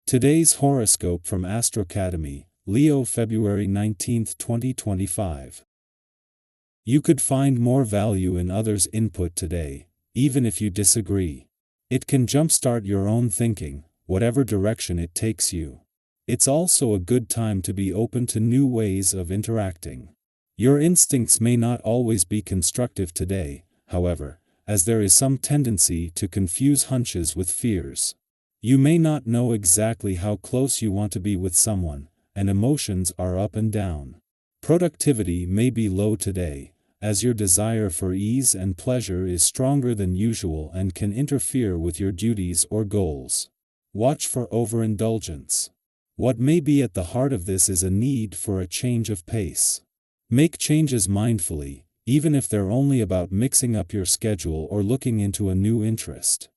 Today's horoscope from AstroCademy, Leo February 19, 2025. You could find more value in others' input today, even if you disagree. It can jumpstart your own thinking, whatever direction it takes you. It's also a good time to be open to new ways of interacting. Your instincts may not always be constructive today, however, as there is some tendency to confuse hunches with fears. You may not know exactly how close you want to be with someone, and emotions are up and down. Productivity may be low today, as your desire for ease and pleasure is stronger than usual and can interfere with your duties or goals. Watch for overindulgence. What may be at the heart of this is a need for a change of pace. Make changes mindfully, even if they're only about mixing up your schedule or looking into a new interest.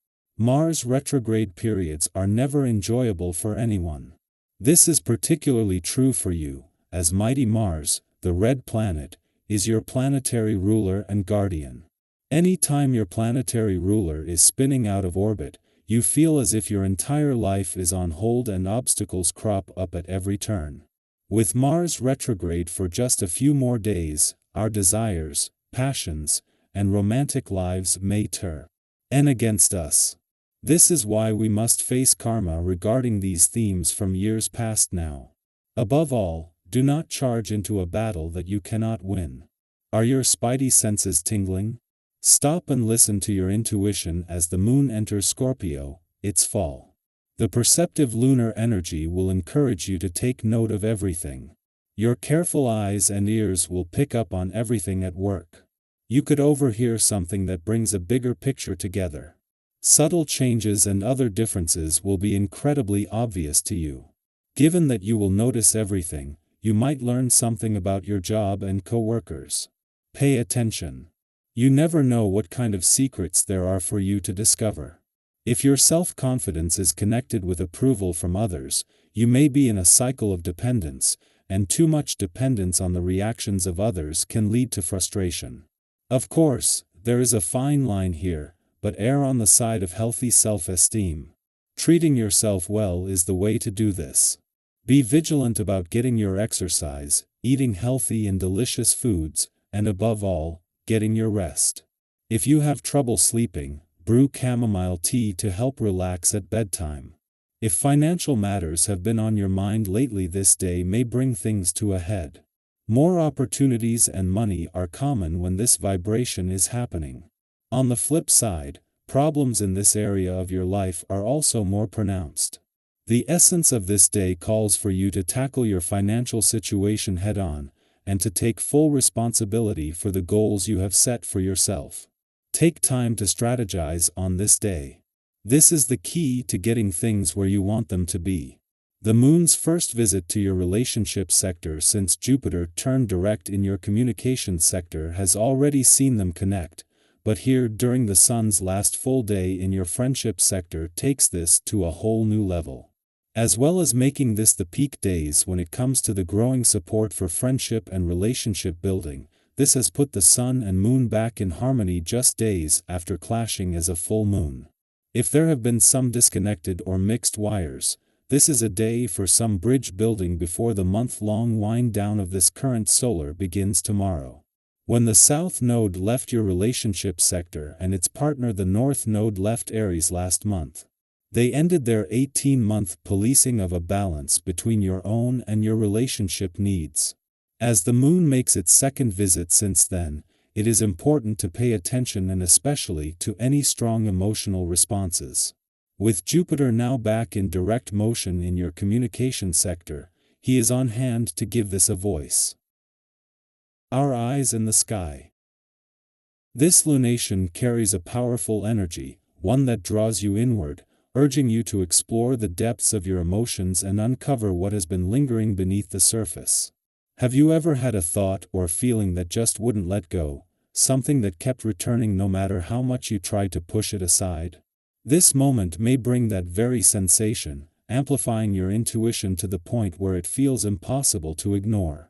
Mars retrograde periods are never enjoyable for anyone. This is particularly true for you, as mighty Mars, the red planet, is your planetary ruler and guardian. Any time your planetary ruler is spinning out of orbit, you feel as if your entire life is on hold and obstacles crop up at every turn. With Mars retrograde for just a few more days, our desires, passions, and romantic lives may turn against us. This is why we must face karma regarding these themes from years past now. Above all, do not charge into a battle that you cannot win. Are your spidey senses tingling? Stop and listen to your intuition as the moon enters Scorpio, its fall. The perceptive lunar energy will encourage you to take note of everything. Your careful eyes and ears will pick up on everything at work. You could overhear something that brings a bigger picture together. Subtle changes and other differences will be incredibly obvious to you. Given that you will notice everything, you might learn something about your job and co-workers. Pay attention. You never know what kind of secrets there are for you to discover. If your self-confidence is connected with approval from others, you may be in a cycle of dependence, and too much dependence on the reactions of others can lead to frustration. Of course, there is a fine line here, but err on the side of healthy self-esteem. Treating yourself well is the way to do this. Be vigilant about getting your exercise, eating healthy and delicious foods, and above all, getting your rest. If you have trouble sleeping, brew chamomile tea to help relax at bedtime. If financial matters have been on your mind lately, this day may bring things to a head. More opportunities and money are common when this vibration is happening. On the flip side, problems in this area of your life are also more pronounced. The essence of this day calls for you to tackle your financial situation head-on, and to take full responsibility for the goals you have set for yourself. Take time to strategize on this day. This is the key to getting things where you want them to be. The moon's first visit to your relationship sector since Jupiter turned direct in your communications sector has already seen them connect, but here during the sun's last full day in your friendship sector takes this to a whole new level. As well as making this the peak days when it comes to the growing support for friendship and relationship building, this has put the sun and moon back in harmony just days after clashing as a full moon. If there have been some disconnected or mixed wires, this is a day for some bridge building before the month-long wind down of this current solar begins tomorrow. When the South Node left your relationship sector and its partner the North Node left Aries last month, they ended their 18-month policing of a balance between your own and your relationship needs. As the moon makes its second visit since then, it is important to pay attention and especially to any strong emotional responses. With Jupiter now back in direct motion in your communication sector, he is on hand to give this a voice. Our eyes in the sky. This lunation carries a powerful energy, one that draws you inward, urging you to explore the depths of your emotions and uncover what has been lingering beneath the surface. Have you ever had a thought or feeling that just wouldn't let go, something that kept returning no matter how much you tried to push it aside? This moment may bring that very sensation, amplifying your intuition to the point where it feels impossible to ignore.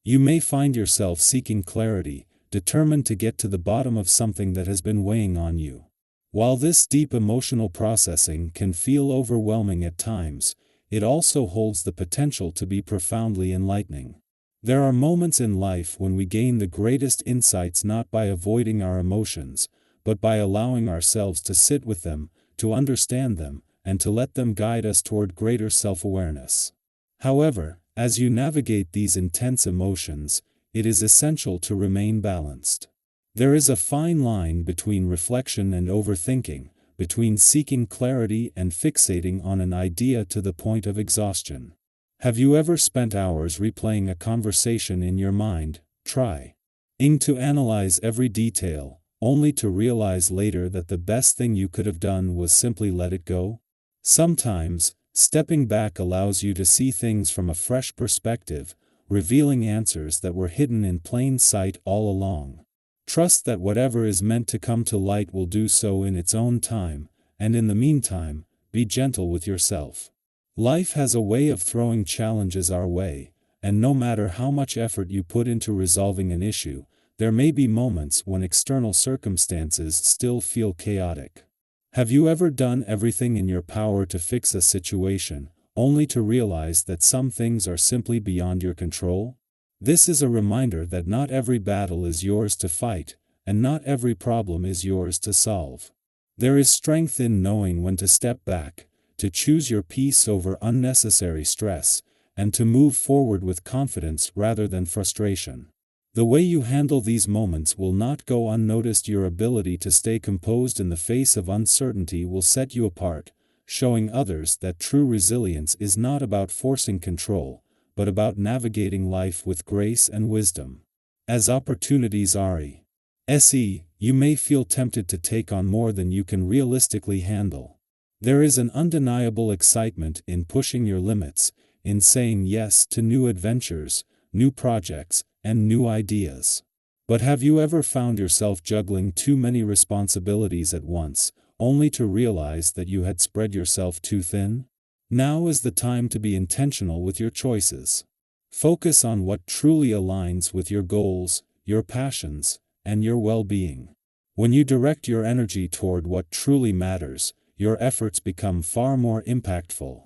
You may find yourself seeking clarity, determined to get to the bottom of something that has been weighing on you. While this deep emotional processing can feel overwhelming at times, it also holds the potential to be profoundly enlightening. There are moments in life when we gain the greatest insights not by avoiding our emotions, but by allowing ourselves to sit with them, to understand them, and to let them guide us toward greater self-awareness. However, as you navigate these intense emotions, it is essential to remain balanced. There is a fine line between reflection and overthinking, between seeking clarity and fixating on an idea to the point of exhaustion. Have you ever spent hours replaying a conversation in your mind, trying to analyze every detail, only to realize later that the best thing you could have done was simply let it go? Sometimes, stepping back allows you to see things from a fresh perspective, revealing answers that were hidden in plain sight all along. Trust that whatever is meant to come to light will do so in its own time, and in the meantime, be gentle with yourself. Life has a way of throwing challenges our way, and no matter how much effort you put into resolving an issue, there may be moments when external circumstances still feel chaotic. Have you ever done everything in your power to fix a situation, only to realize that some things are simply beyond your control? This is a reminder that not every battle is yours to fight, and not every problem is yours to solve. There is strength in knowing when to step back, to choose your peace over unnecessary stress, and to move forward with confidence rather than frustration. The way you handle these moments will not go unnoticed. Your ability to stay composed in the face of uncertainty will set you apart, showing others that true resilience is not about forcing control, but about navigating life with grace and wisdom. As opportunities arise, you may feel tempted to take on more than you can realistically handle. There is an undeniable excitement in pushing your limits, in saying yes to new adventures, new projects, and new ideas. But have you ever found yourself juggling too many responsibilities at once, only to realize that you had spread yourself too thin? Now is the time to be intentional with your choices. Focus on what truly aligns with your goals, your passions, and your well-being. When you direct your energy toward what truly matters, your efforts become far more impactful.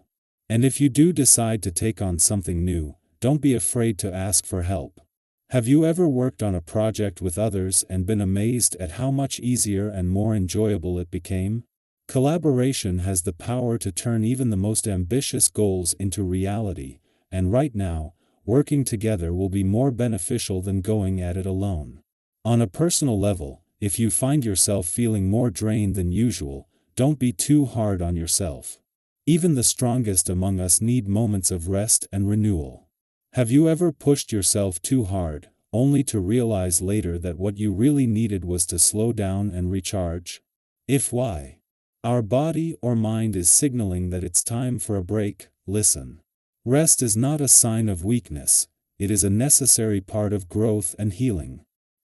And if you do decide to take on something new, don't be afraid to ask for help. Have you ever worked on a project with others and been amazed at how much easier and more enjoyable it became? Collaboration has the power to turn even the most ambitious goals into reality, and right now, working together will be more beneficial than going at it alone. On a personal level, if you find yourself feeling more drained than usual, don't be too hard on yourself. Even the strongest among us need moments of rest and renewal. Have you ever pushed yourself too hard, only to realize later that what you really needed was to slow down and recharge? If our body or mind is signaling that it's time for a break, listen. Rest is not a sign of weakness, it is a necessary part of growth and healing.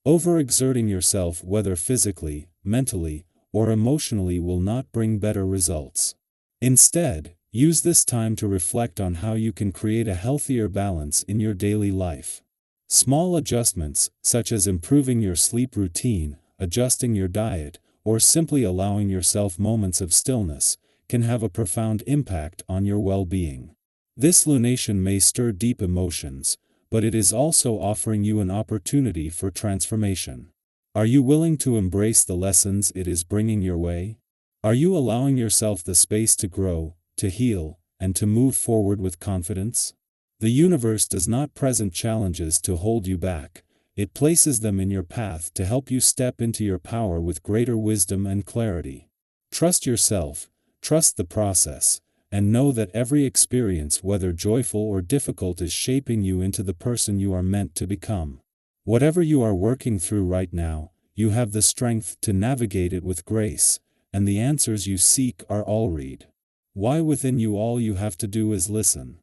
Overexerting yourself, whether physically, mentally, or emotionally, will not bring better results. Instead, use this time to reflect on how you can create a healthier balance in your daily life. Small adjustments, such as improving your sleep routine, adjusting your diet, or simply allowing yourself moments of stillness, can have a profound impact on your well-being. This lunation may stir deep emotions, but it is also offering you an opportunity for transformation. Are you willing to embrace the lessons it is bringing your way? Are you allowing yourself the space to grow, to heal, and to move forward with confidence? The universe does not present challenges to hold you back. It places them in your path to help you step into your power with greater wisdom and clarity. Trust yourself, trust the process, and know that every experience, whether joyful or difficult, is shaping you into the person you are meant to become. Whatever you are working through right now, you have the strength to navigate it with grace, and the answers you seek are already within you. All you have to do is listen.